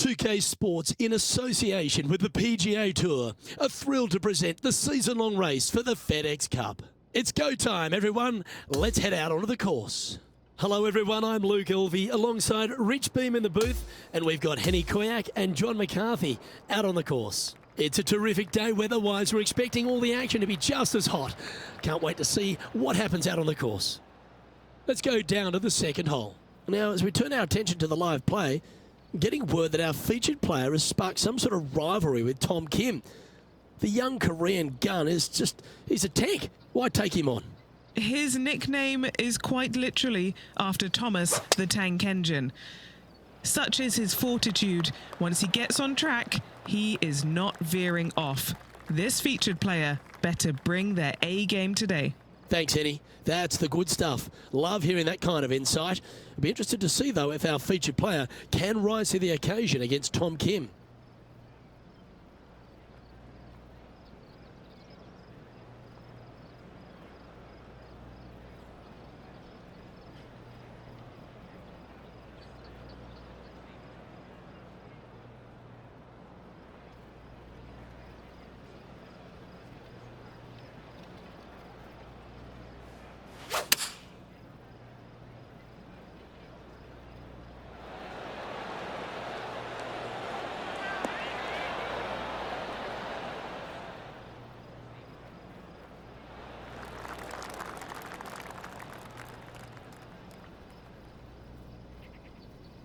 2K Sports, in association with the PGA Tour, are thrilled to present the season-long race for the FedEx Cup. It's go time, everyone. Let's head out onto the course. Hello, everyone. I'm Luke Elvey, alongside Rich Beam in the booth, and we've got Henny Koyak and John McCarthy out on the course. It's a terrific day weather-wise. We're expecting all the action to be just as hot. Can't wait to see what happens out on the course. Let's go down to the second hole. Now, as we turn our attention to the live play, getting word that our featured player has sparked some sort of rivalry with Tom Kim. The young Korean gun he's a tank. Why take him on? His nickname is quite literally after Thomas the Tank Engine. Such is his fortitude. Once he gets on track, he is not veering off. This featured player better bring their A game today. Thanks, Henny. That's the good stuff. Love hearing that kind of insight. I'll be interested to see, though, if our featured player can rise to the occasion against Tom Kim.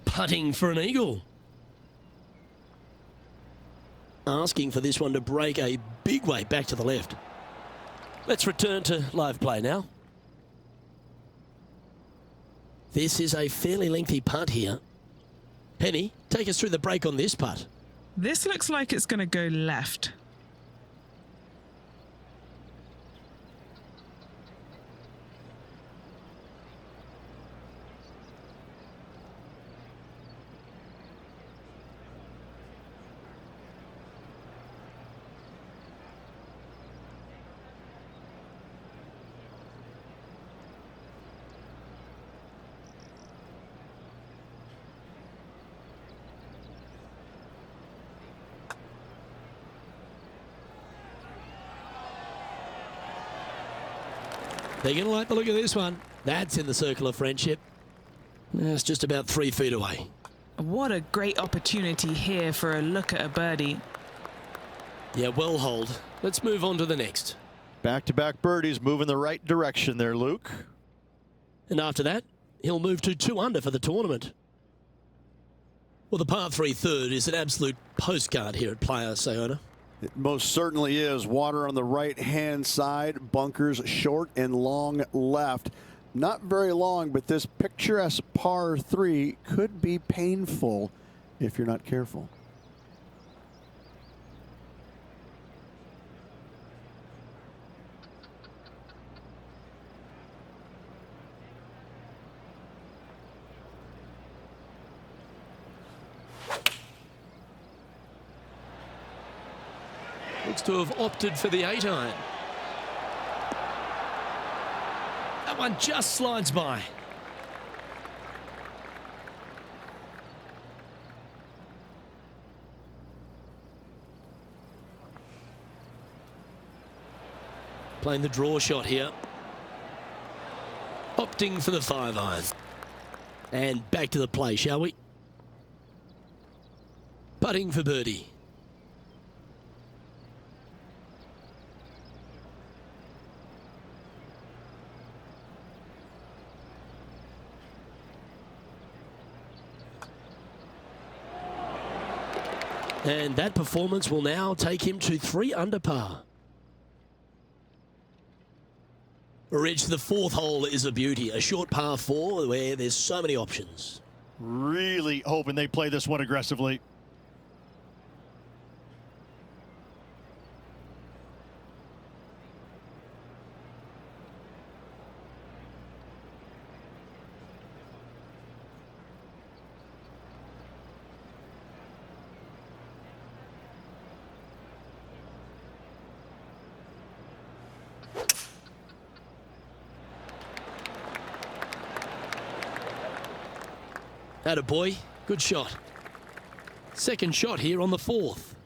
Putting for an eagle. Asking for this one to break a big way back to the left. Let's return to live play now. This is a fairly lengthy putt here. Henny, take us through the break on this putt. This looks like it's going to go left. They're going to like the look of this one. That's in the circle of friendship. That's just about 3 feet away. What a great opportunity here for a look at a birdie. Yeah, well holed. Let's move on to the next. Back-to-back birdies, move in the right direction there, Luke. And after that, he'll move to 2 under for the tournament. Well, the par 3 third is an absolute postcard here at Playa Sayona. It most certainly is. Water on the right-hand side, bunkers short and long left. Not very long, but this picturesque par 3 could be painful if you're not careful. Looks to have opted for the 8-iron. That one just slides by. Playing the draw shot here. Opting for the 5-iron. And back to the play, shall we? Putting for birdie. And that performance will now take him to 3 under par. Rich, the 4th hole is a beauty. A short par 4 where there's so many options. Really hoping they play this one aggressively. Atta boy, good shot. Second shot here on the fourth.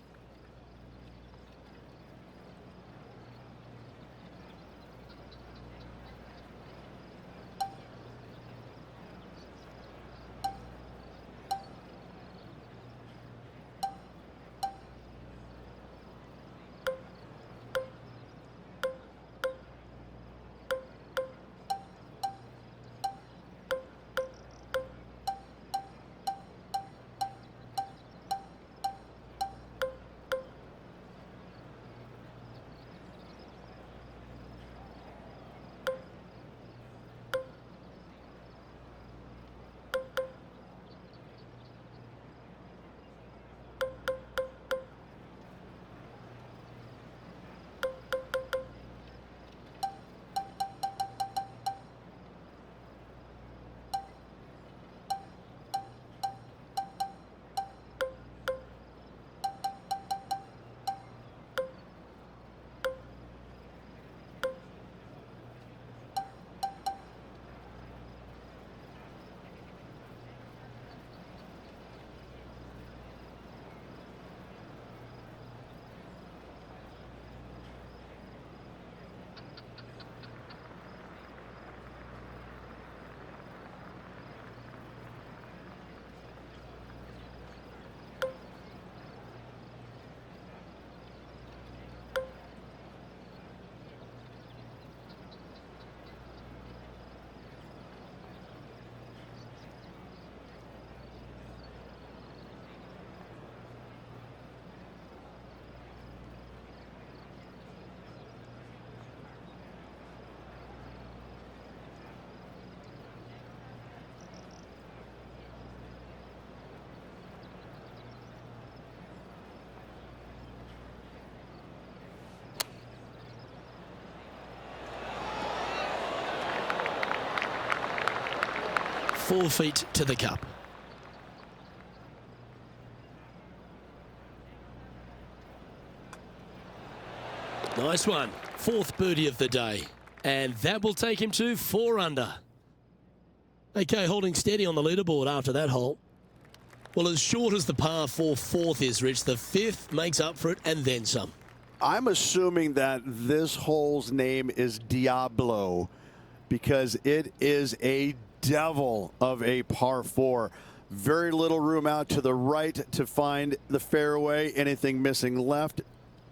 Four feet to the cup. Nice one. Fourth birdie of the day. And that will take him to 4 under. Okay, holding steady on the leaderboard after that hole. Well, as short as the par 4 fourth is, Rich, the fifth makes up for it and then some. I'm assuming that this hole's name is Diablo because it is a devil of a par 4. Very little room out to the right to find the fairway. Anything missing left,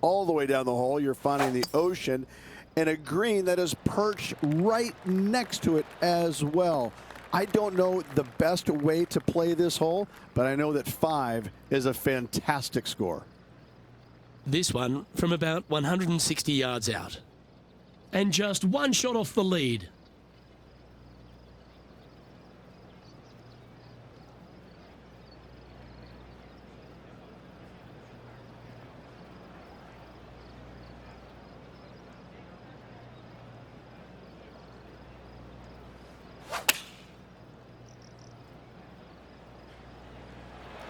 all the way down the hole, you're finding the ocean and a green that is perched right next to it as well. I don't know the best way to play this hole, but I know that 5 is a fantastic score. This one from about 160 yards out. And just one shot off the lead.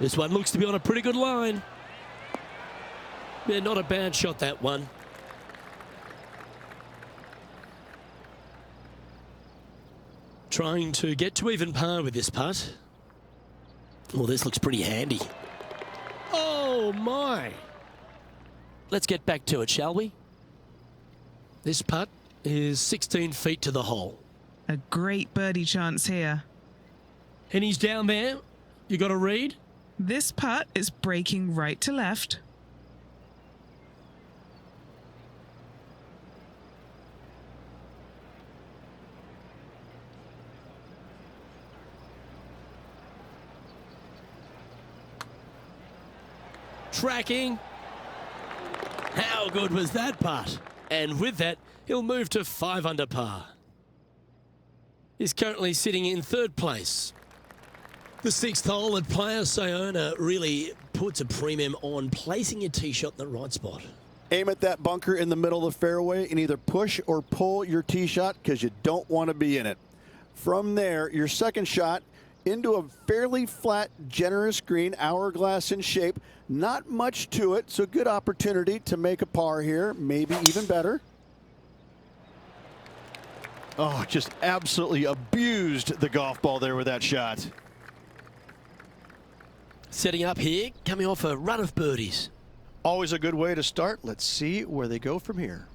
This one looks to be on a pretty good line. Yeah, not a bad shot, that one. Trying to get to even par with this putt. Well, this looks pretty handy. Oh, my. Let's get back to it, shall we? This putt is 16 feet to the hole. A great birdie chance here. And he's down there. You got a read? This putt is breaking right to left. Tracking. How good was that putt? And with that, he'll move to 5 under par. He's currently sitting in 3rd place. The 6th hole at Playa Sayona really puts a premium on placing your tee shot in the right spot. Aim at that bunker in the middle of the fairway and either push or pull your tee shot because you don't want to be in it. From there, your second shot into a fairly flat, generous green, hourglass in shape. Not much to it, so good opportunity to make a par here, maybe even better. Oh, just absolutely abused the golf ball there with that shot. Setting up here, coming off a run of birdies. Always a good way to start. Let's see where they go from here.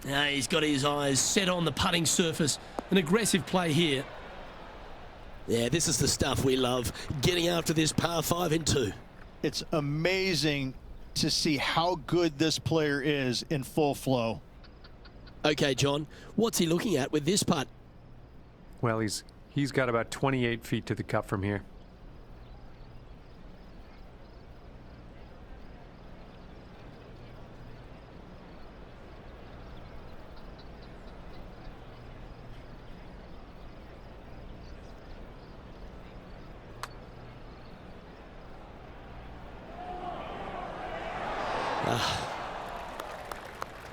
Now he's got his eyes set on the putting surface. An aggressive play here. Yeah, this is the stuff we love. Getting after this par 5 in 2. It's amazing to see how good this player is in full flow. Okay, John, what's he looking at with this putt? Well, he's got about 28 feet to the cup from here.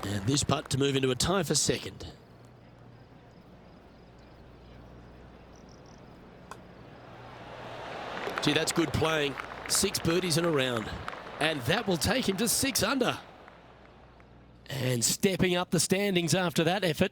And this putt to move into a tie for second. Gee, that's good playing. 6 birdies in a round. And that will take him to 6 under. And stepping up the standings after that effort.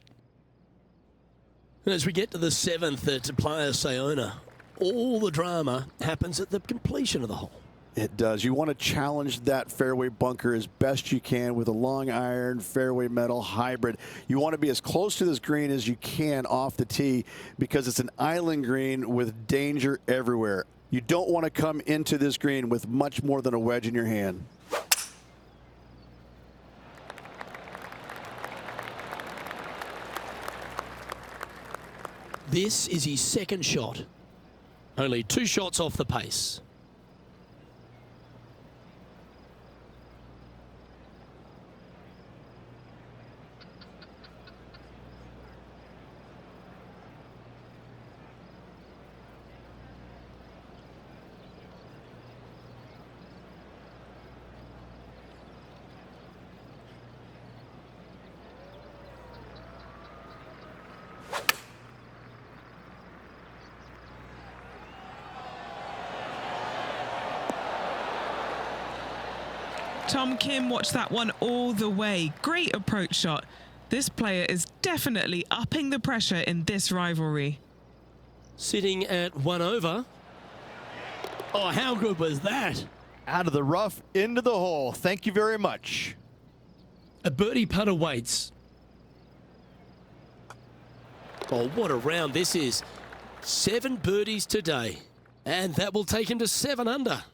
As we get to the 7th at Playa Sayona, all the drama happens at the completion of the hole. It does. You want to challenge that fairway bunker as best you can with a long iron fairway metal hybrid. You want to be as close to this green as you can off the tee because it's an island green with danger everywhere. You don't want to come into this green with much more than a wedge in your hand. This is his second shot. Only 2 shots off the pace. Tom Kim watched that one all the way. Great approach shot. This player is definitely upping the pressure in this rivalry. Sitting at 1 over. Oh, how good was that? Out of the rough, into the hole. Thank you very much. A birdie putt awaits. Oh, what a round this is. 7 birdies today. And that will take him to 7 under.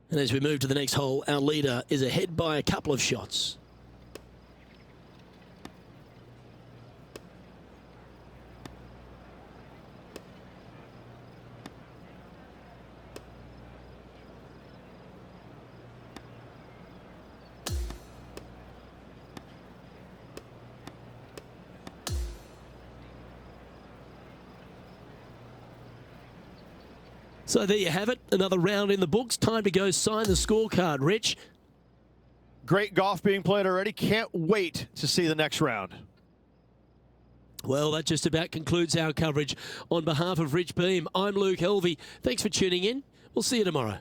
And as we move to the next hole, our leader is ahead by a couple of shots. So there you have it, another round in the books. Time to go sign the scorecard, Rich. Great golf being played already. Can't wait to see the next round. Well, that just about concludes our coverage. On behalf of Rich Beam, I'm Luke Helvey. Thanks for tuning in. We'll see you tomorrow.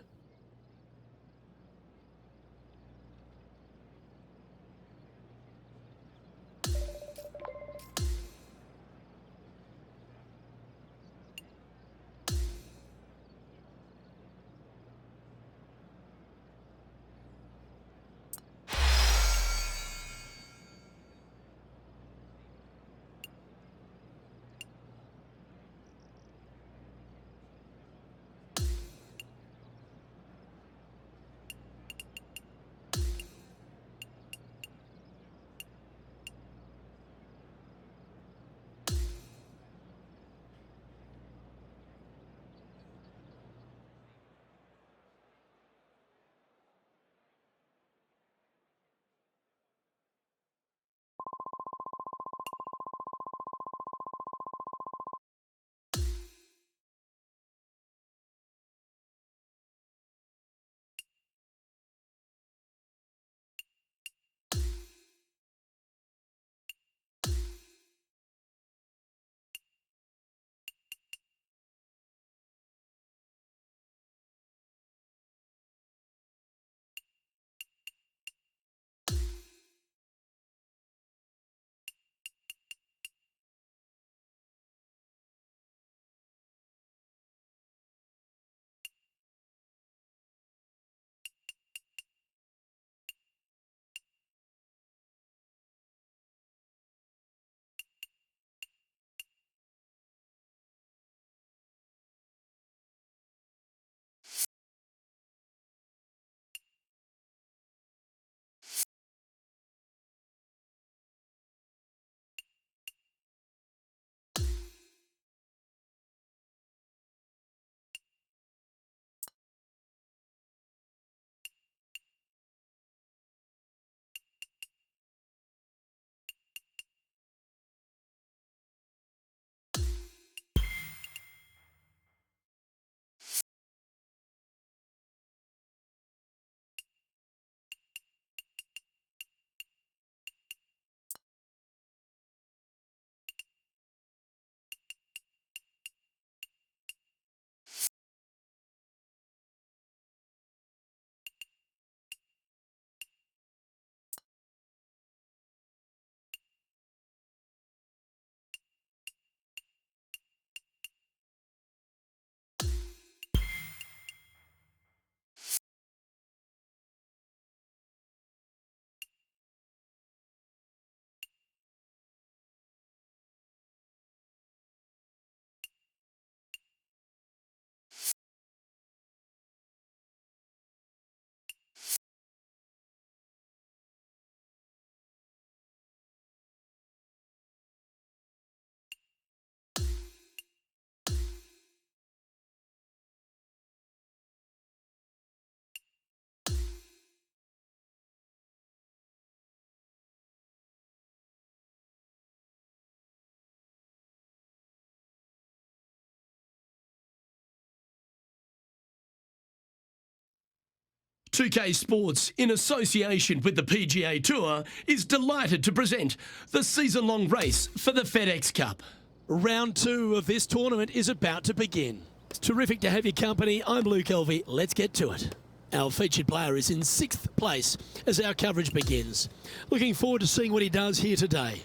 2K Sports, in association with the PGA Tour, is delighted to present the season-long race for the FedEx Cup. Round 2 of this tournament is about to begin. It's terrific to have your company. I'm Luke Elvey. Let's get to it. Our featured player is in 6th place as our coverage begins. Looking forward to seeing what he does here today.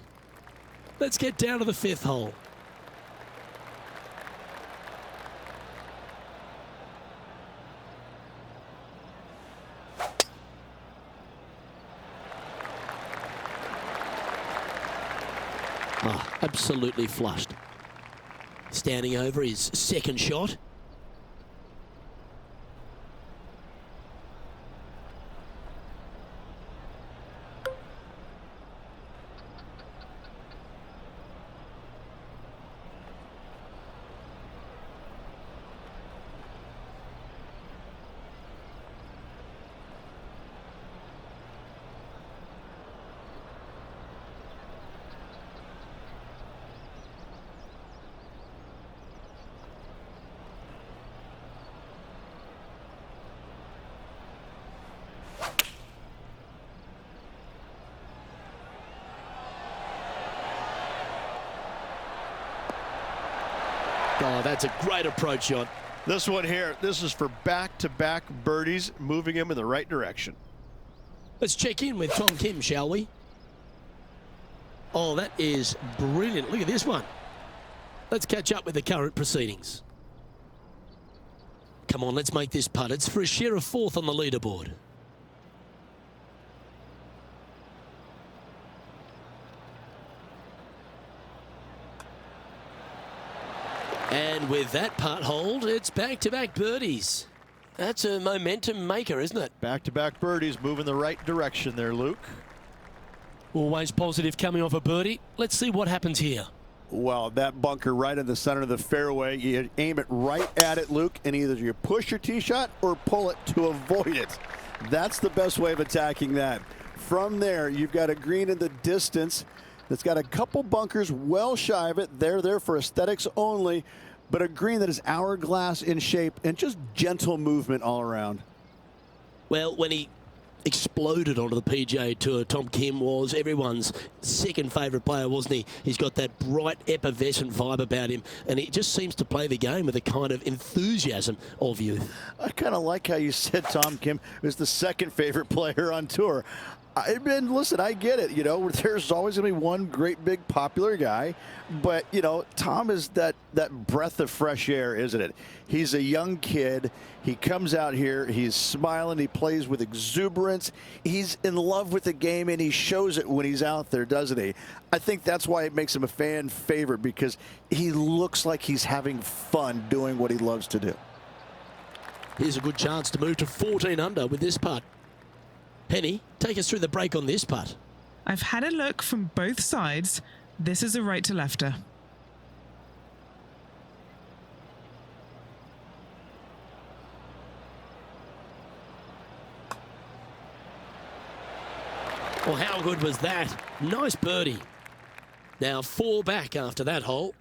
Let's get down to the 5th hole. Absolutely flushed. Standing over his second shot. Oh, that's a great approach shot. This one here, this is for back-to-back birdies, moving him in the right direction. Let's check in with Tom Kim, shall we? Oh, that is brilliant. Look at this one. Let's catch up with the current proceedings. Come on, let's make this putt. It's for a share of 4th on the leaderboard. And with that putt hold, it's back-to-back birdies. That's a momentum maker, isn't it? Back-to-back birdies, moving the right direction there, Luke. Always positive coming off a birdie. Let's see what happens here. Well, that bunker right in the center of the fairway, you aim it right at it, Luke, and either you push your tee shot or pull it to avoid it. That's the best way of attacking that. From there, you've got a green in the distance that's got a couple bunkers well shy of it. They're there for aesthetics only, but a green that is hourglass in shape and just gentle movement all around. Well, when he exploded onto the PGA Tour, Tom Kim was everyone's second favourite player, wasn't he? He's got that bright, effervescent vibe about him, and he just seems to play the game with a kind of enthusiasm of youth. I kind of like how you said Tom Kim is the second favorite player on tour. And listen, I get it. You know, there's always going to be one great big popular guy, but you know, Tom is that breath of fresh air, isn't it? He's a young kid. He comes out here. He's smiling. He plays with exuberance. He's in love with the game, and he shows it when he's out there, doesn't he? I think that's why it makes him a fan favorite, because he looks like he's having fun doing what he loves to do. Here's a good chance to move to 14 under with this putt. Penny, take us through the break on this putt. I've had a look from both sides. This is a right to lefter. Well, how good was that? Nice birdie. Now 4 back after that hole.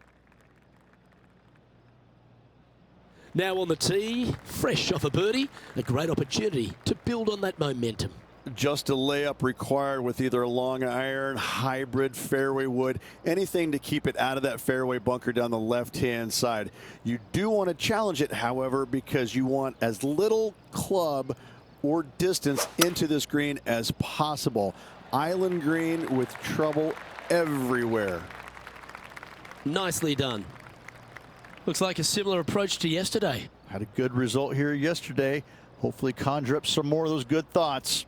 Now on the tee, fresh off a birdie, a great opportunity to build on that momentum. Just a layup required with either a long iron, hybrid, fairway wood, anything to keep it out of that fairway bunker down the left-hand side. You do want to challenge it, however, because you want as little club or distance into this green as possible. Island green with trouble everywhere. Nicely done. Looks like a similar approach to yesterday. Had a good result here yesterday. Hopefully conjure up some more of those good thoughts.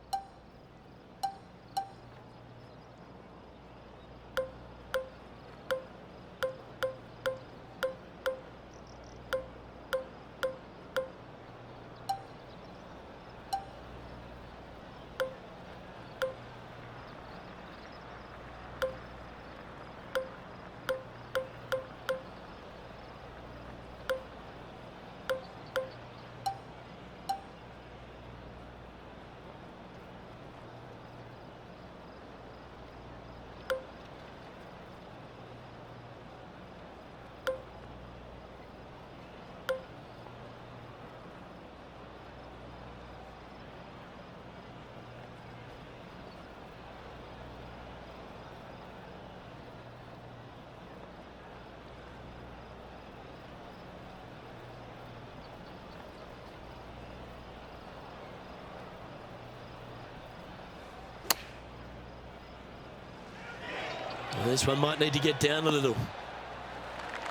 This one might need to get down a little.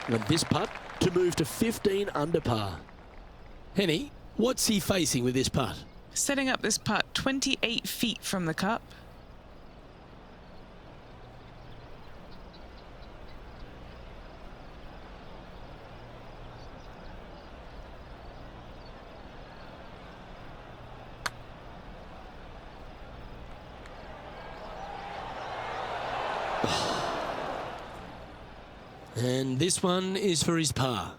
And this putt to move to 15 under par. Henny, what's he facing with this putt? Setting up this putt 28 feet from the cup. And this one is for his par.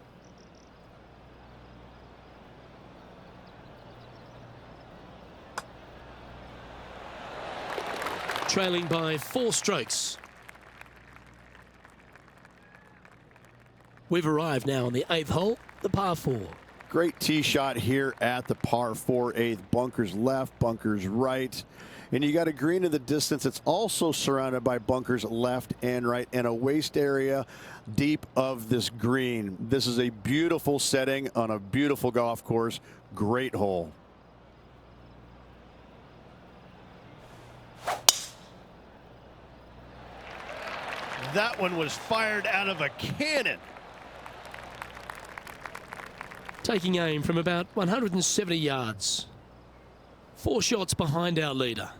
Trailing by 4 strokes. We've arrived now on the 8th hole, the par 4. Great tee shot here at the par 4 8th. Bunkers left, bunkers right. And you got a green in the distance. It's also surrounded by bunkers left and right and a waste area deep of this green. This is a beautiful setting on a beautiful golf course. Great hole. That one was fired out of a cannon. Taking aim from about 170 yards. 4 shots behind our leader.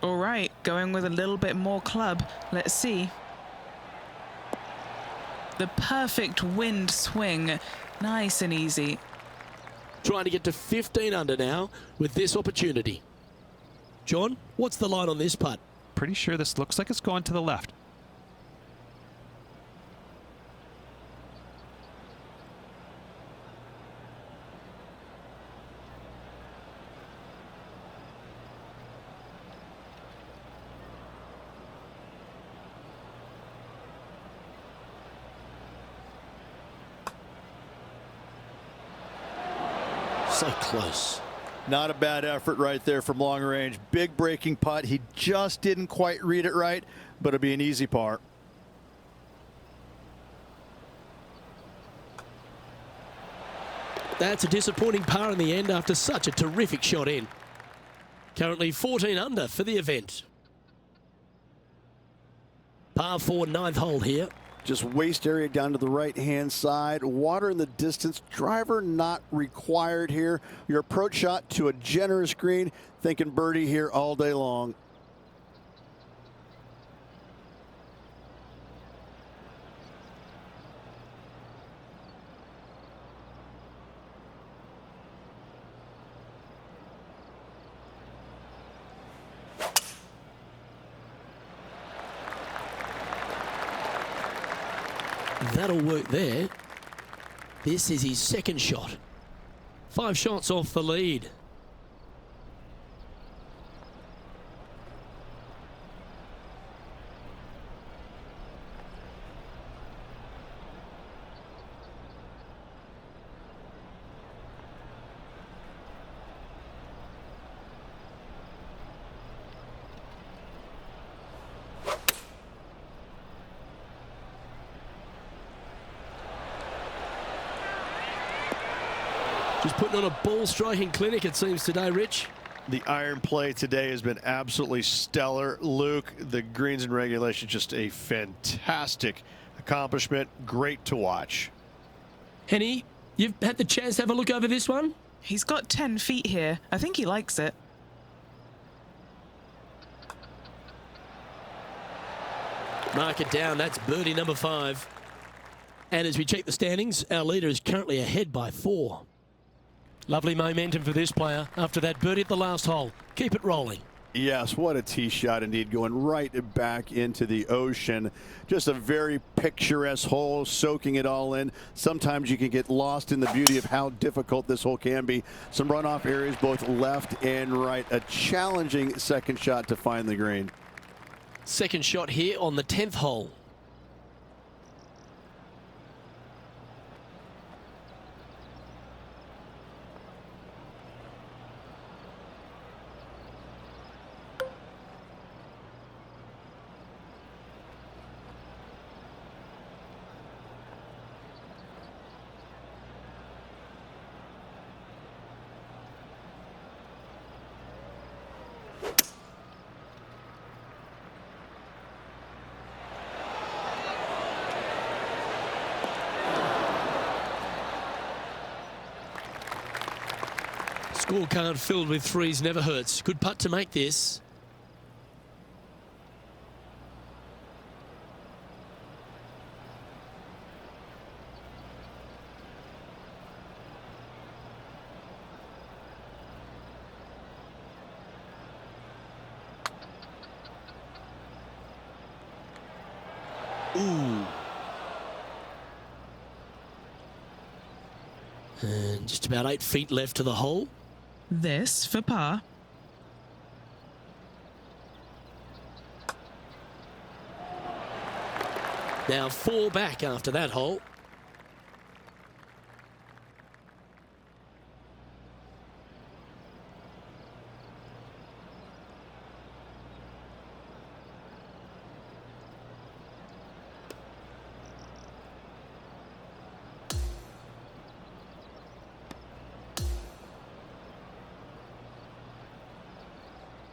All right, going with a little bit more club. Let's see. The perfect wind swing. Nice and easy. Trying to get to 15 under now with this opportunity. John, what's the line on this putt? Pretty sure this looks like it's going to the left. So close. Not a bad effort right there from long range. Big breaking putt. He just didn't quite read it right, but it'll be an easy par. That's a disappointing par in the end after such a terrific shot in. Currently 14 under for the event. Par 4, 9th hole here. Just waste area down to the right-hand side. Water in the distance. Driver not required here. Your approach shot to a generous green. Thinking birdie here all day long. That'll work there. This is his second shot. 5 shots off the lead. Just putting on a ball striking clinic, it seems, today, Rich. The iron play today has been absolutely stellar. Luke, the greens and regulation, just a fantastic accomplishment. Great to watch. Henny, you've had the chance to have a look over this one? He's got 10 feet here. I think he likes it. Mark it down. That's birdie number 5. And as we check the standings, our leader is currently ahead by 4. Lovely momentum for this player after that birdie at the last hole. Keep it rolling. Yes, what a tee shot indeed, going right back into the ocean. Just a very picturesque hole, soaking it all in. Sometimes you can get lost in the beauty of how difficult this hole can be. Some runoff areas both left and right. A challenging second shot to find the green. Second shot here on the 10th hole. Scorecard filled with threes never hurts. Good putt to make this. Ooh. And just about 8 feet left to the hole. This for par. Now 4 back after that hole.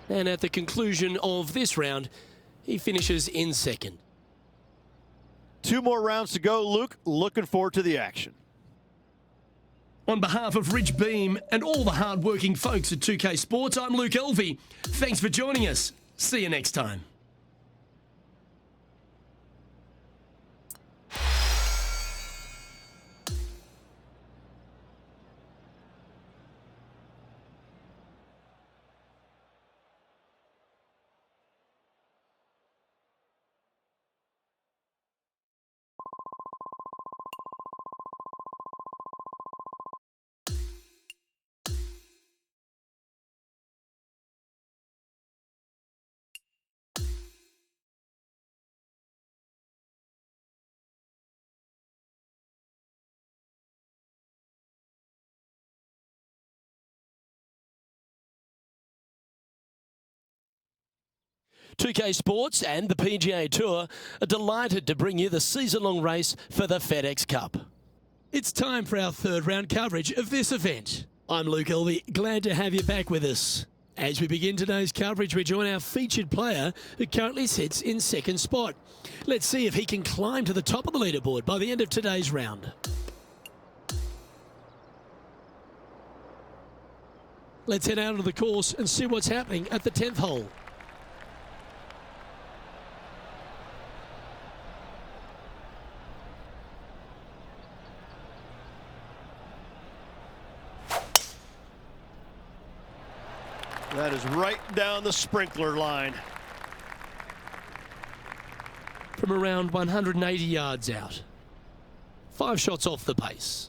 And at the conclusion of this round, he finishes in second. 2 more rounds to go, Luke. Looking forward to the action. On behalf of Rich Beam and all the hard-working folks at 2K Sports, I'm Luke Elvey. Thanks for joining us. See you next time. .2K Sports and the PGA Tour are delighted to bring you the season-long race for the FedEx Cup. It's time for our third round coverage of this event. I'm Luke Elvey, glad to have you back with us. As we begin today's coverage, we join our featured player who currently sits in second spot. Let's see if he can climb to the top of the leaderboard by the end of today's round. Let's head out onto the course and see what's happening at the 10th hole. That is right down the sprinkler line. From around 180 yards out. 5 shots off the pace.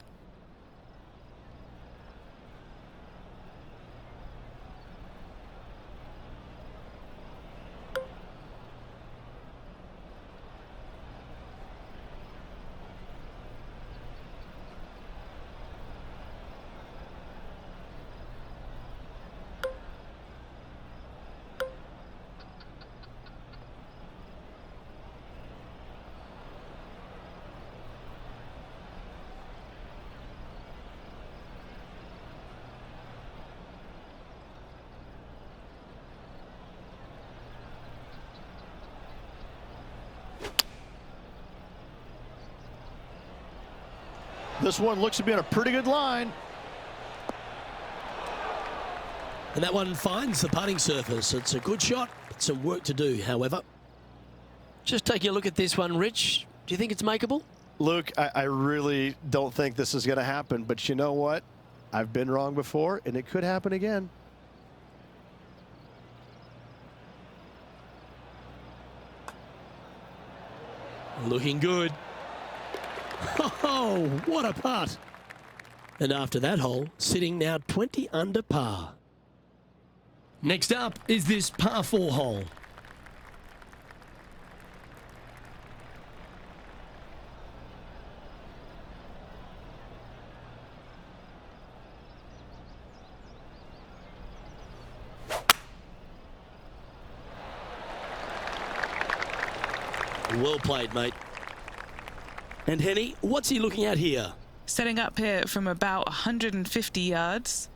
This one looks to be on a pretty good line. And that one finds the putting surface. It's a good shot, but some work to do, however. Just taking a look at this one, Rich. Do you think it's makeable? Luke, I really don't think this is going to happen, but you know what? I've been wrong before, and it could happen again. Looking good. Oh, what a putt. And after that hole, sitting now 20 under par. Next up is this par 4 hole. Well played, mate. And Henny, what's he looking at here? Setting up here from about 150 yards.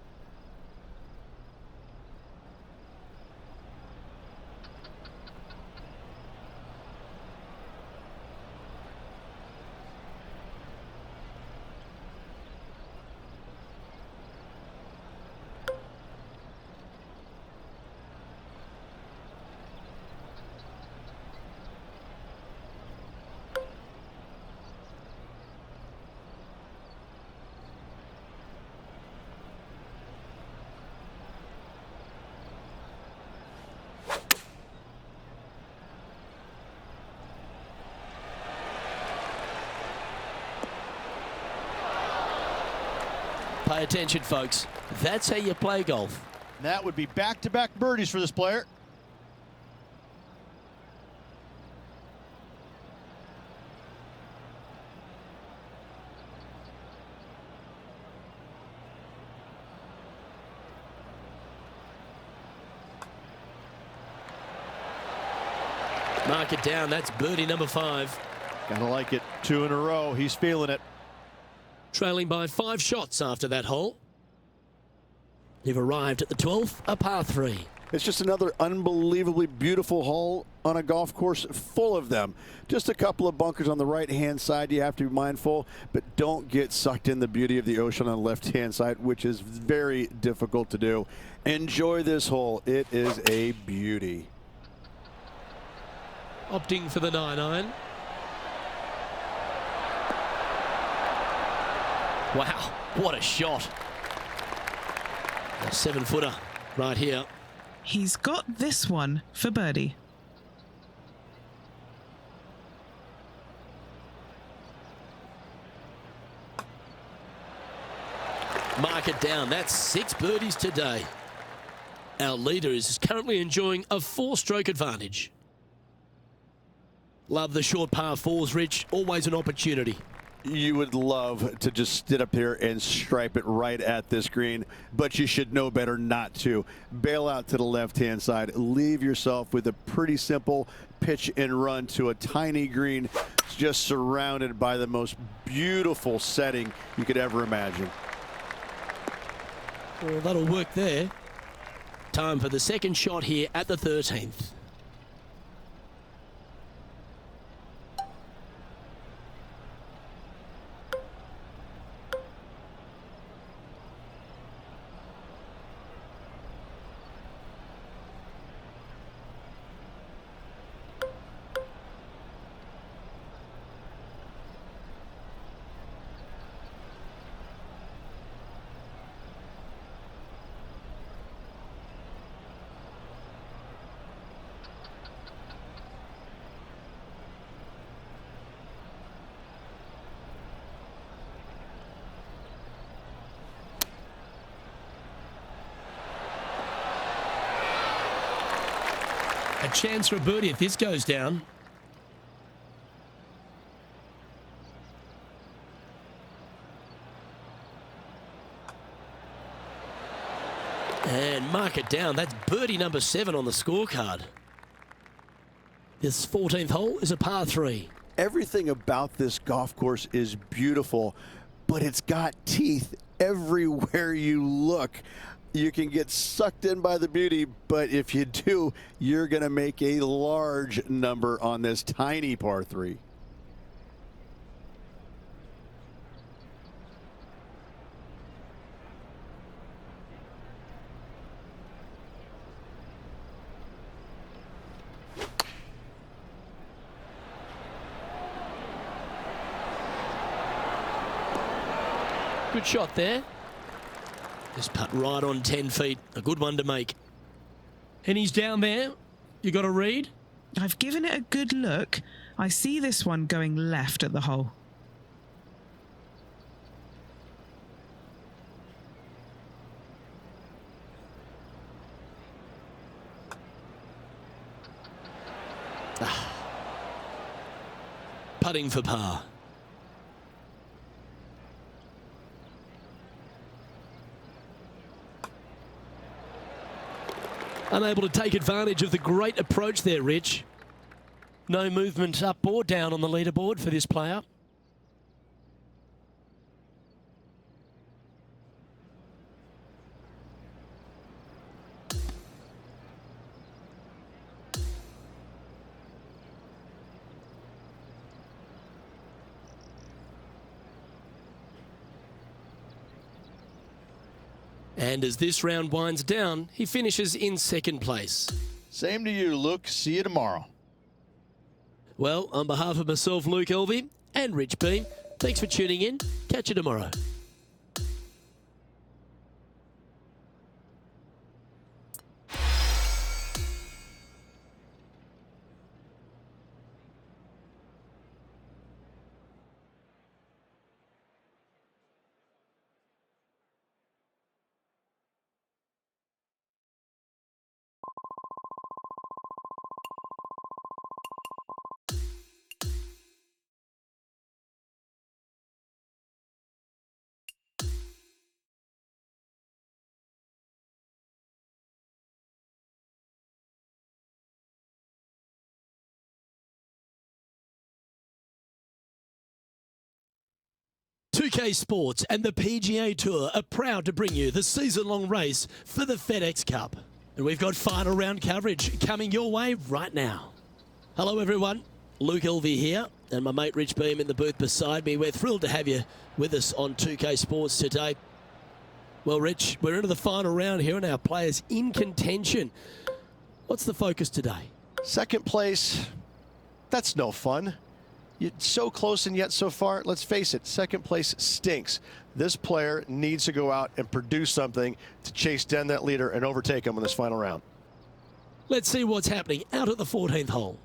Pay attention, folks. That's how you play golf. That would be back-to-back birdies for this player. Mark it down. That's birdie number 5. Gotta like it. 2 in a row. He's feeling it. Trailing by 5 shots after that hole. They've arrived at the 12th, a par 3. It's just another unbelievably beautiful hole on a golf course full of them. Just a couple of bunkers on the right-hand side you have to be mindful, but don't get sucked in the beauty of the ocean on the left-hand side, which is very difficult to do. Enjoy this hole. It is a beauty. Opting for the 9-iron. Wow, what a shot. A 7-footer right here. He's got this one for birdie. Mark it down. That's 6 birdies today. Our leader is currently enjoying a 4-stroke advantage. Love the short par 4s, Rich. Always an opportunity. You would love to just sit up here and stripe it right at this green, but you should know better not to. Bail out to the left-hand side. Leave yourself with a pretty simple pitch and run to a tiny green, just surrounded by the most beautiful setting you could ever imagine. Well, that'll work there. Time for the second shot here at the 13th. A chance for a birdie if this goes down. And mark it down. That's birdie number 7 on the scorecard. This 14th hole is a par 3. Everything about this golf course is beautiful, but it's got teeth everywhere you look. You can get sucked in by the beauty, but if you do, you're going to make a large number on this tiny par 3. Good shot there. This putt right on 10 feet. A good one to make. And he's down there. You got a read? I've given it a good look. I see this one going left at the hole. Putting for par. Unable to take advantage of the great approach there, Rich. No movement up or down on the leaderboard for this player. And as this round winds down, he finishes in second place. Same to you, Luke. See you tomorrow. Well, on behalf of myself, Luke Elvey, and Rich Beam, thanks for tuning in. Catch you tomorrow. UK Sports and the PGA Tour are proud to bring you the season-long race for the FedEx Cup. And we've got final round coverage coming your way right now. Hello everyone, Luke Elvey here and my mate Rich Beam in the booth beside me. We're thrilled to have you with us on 2K Sports today. Well, Rich, we're into the final round here and our players in contention. What's the focus today? Second place, that's no fun. You're so close and yet so far. Let's face it, second place stinks. This player needs to go out and produce something to chase down that leader and overtake him in this final round. Let's see what's happening out at the 14th hole.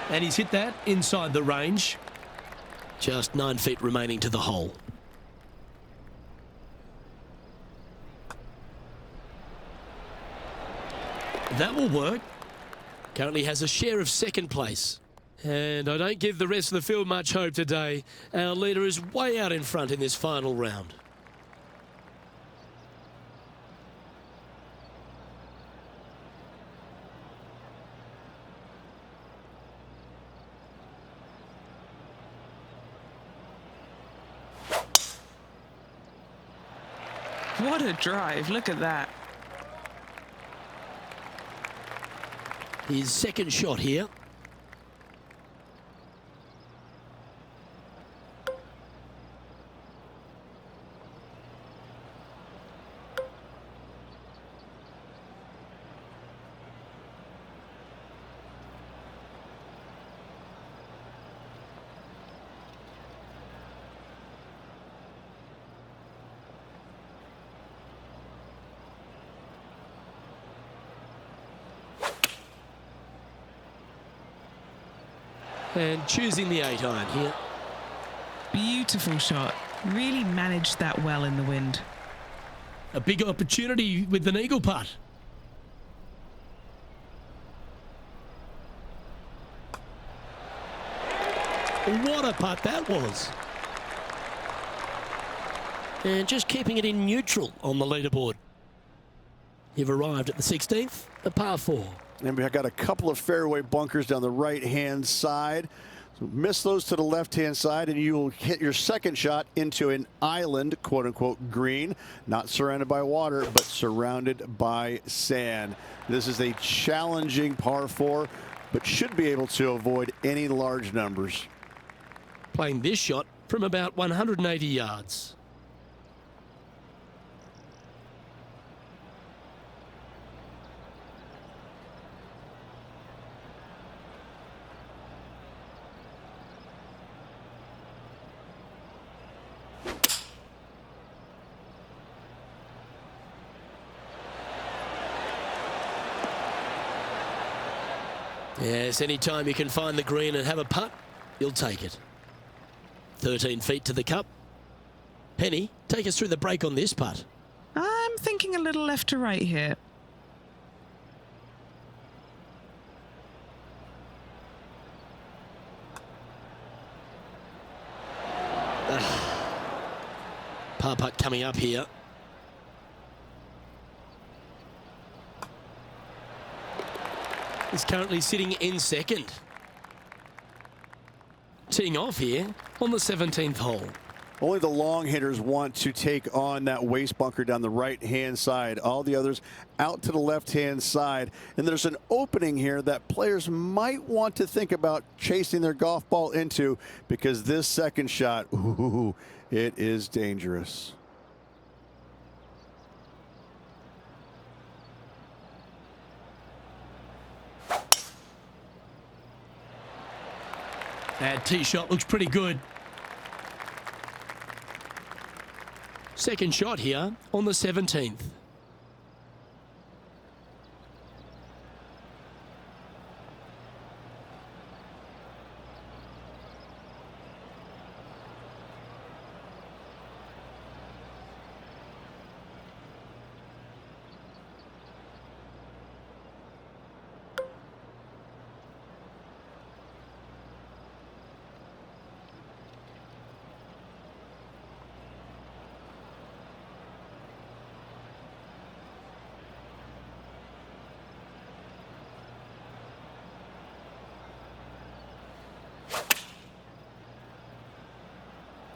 And he's hit that inside the range. Just 9 feet remaining to the hole. That will work. Currently has a share of second place. And I don't give the rest of the field much hope today. Our leader is way out in front in this final round. What a drive, look at that. His second shot here. And choosing the 8-iron here. Beautiful shot. Really managed that well in the wind. A big opportunity with an eagle putt. What a putt that was. And just keeping it in neutral on the leaderboard. You've arrived at the 16th, a par 4. And we've got a couple of fairway bunkers down the right-hand side. Miss those to the left-hand side, and you will hit your second shot into an island, quote-unquote, green. Not surrounded by water, but surrounded by sand. This is a challenging par 4, but should be able to avoid any large numbers. Playing this shot from about 180 yards. Yes, anytime you can find the green and have a putt, you'll take it. 13 feet to the cup. Penny, take us through the break on this putt. I'm thinking a little left to right here. Par putt coming up here. He's currently sitting in second. Teeing off here on the 17th hole. Only the long hitters want to take on that waste bunker down the right-hand side. All the others out to the left-hand side. And there's an opening here that players might want to think about chasing their golf ball into, because this second shot, ooh, it is dangerous. That tee shot looks pretty good. Second shot here on the 17th.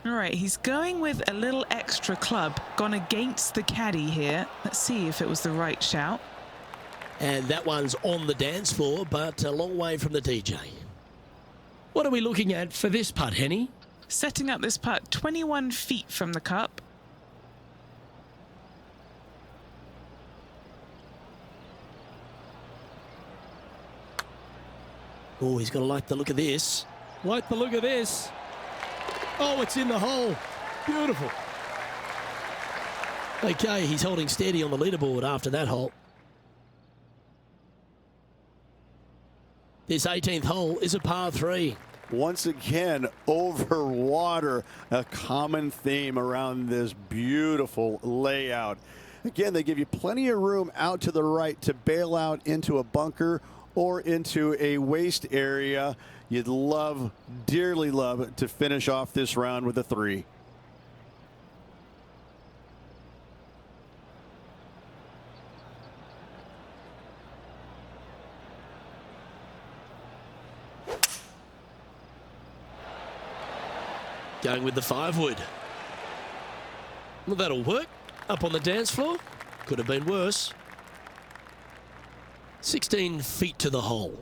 All right, he's going with a little extra club. Gone against the caddy here. Let's see if it was the right shout. And that one's on the dance floor, but a long way from the DJ. What are we looking at for this putt, Henny? Setting up this putt 21 feet from the cup. Oh, he's going to like the look of this. Like the look of this. Oh, it's in the hole. Beautiful. Okay, he's holding steady on the leaderboard after that hole. This 18th hole is a par 3. Once again, over water, a common theme around this beautiful layout. Again, they give you plenty of room out to the right to bail out into a bunker or into a waste area. You'd love, dearly love, to finish off this round with a 3. Going with the 5-wood. Well, that'll work. Up on the dance floor. Could have been worse. 16 feet to the hole.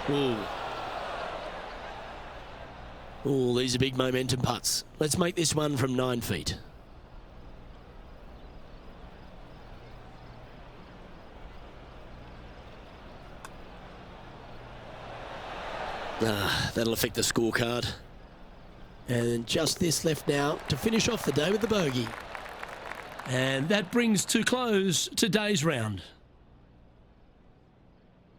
Ooh. Ooh, these are big momentum putts. Let's make this one from 9 feet. That'll affect the scorecard. And just this left now to finish off the day with the bogey. And that brings to close today's round.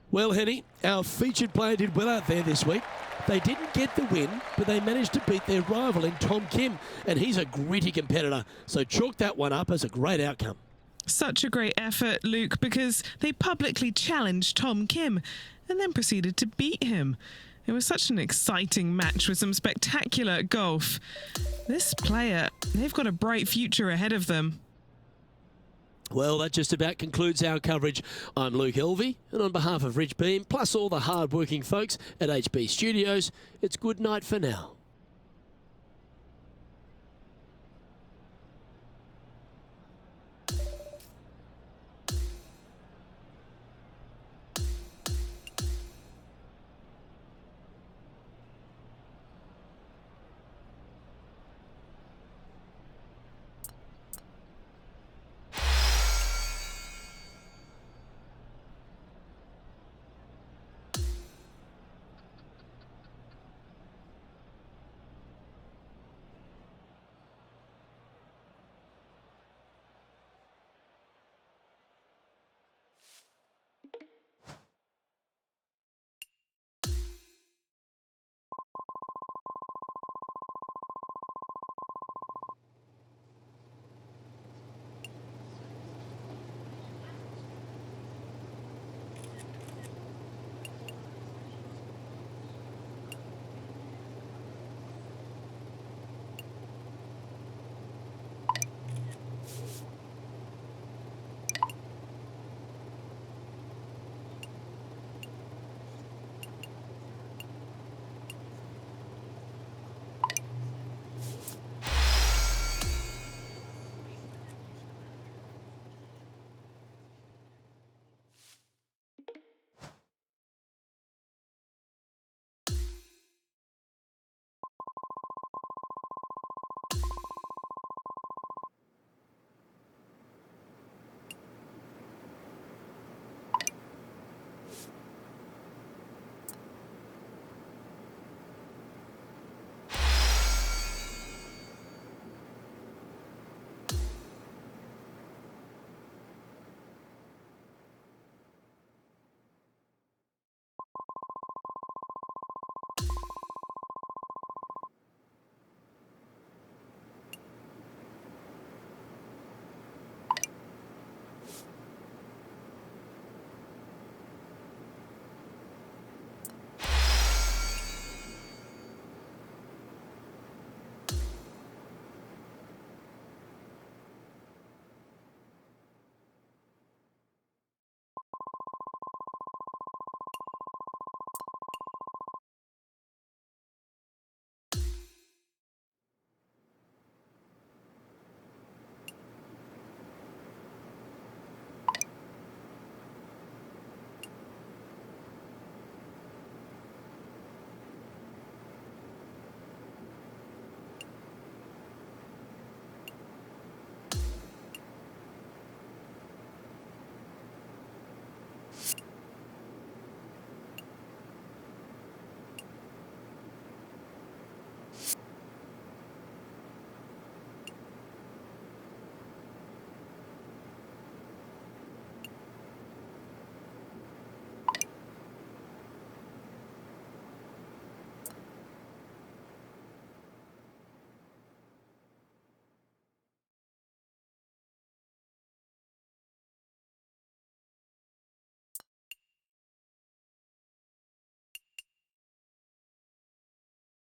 Well, Henny, our featured player did well out there this week. They didn't get the win, but they managed to beat their rival in Tom Kim, and he's a gritty competitor, so chalk that one up as a great outcome. Such a great effort, Luke, because they publicly challenged Tom Kim and then proceeded to beat him. It was such an exciting match with some spectacular golf. This player, they've got a bright future ahead of them. Well, that just about concludes our coverage. I'm Luke Elvey, and on behalf of Rich Beam, plus all the hard-working folks at HB Studios, it's good night for now.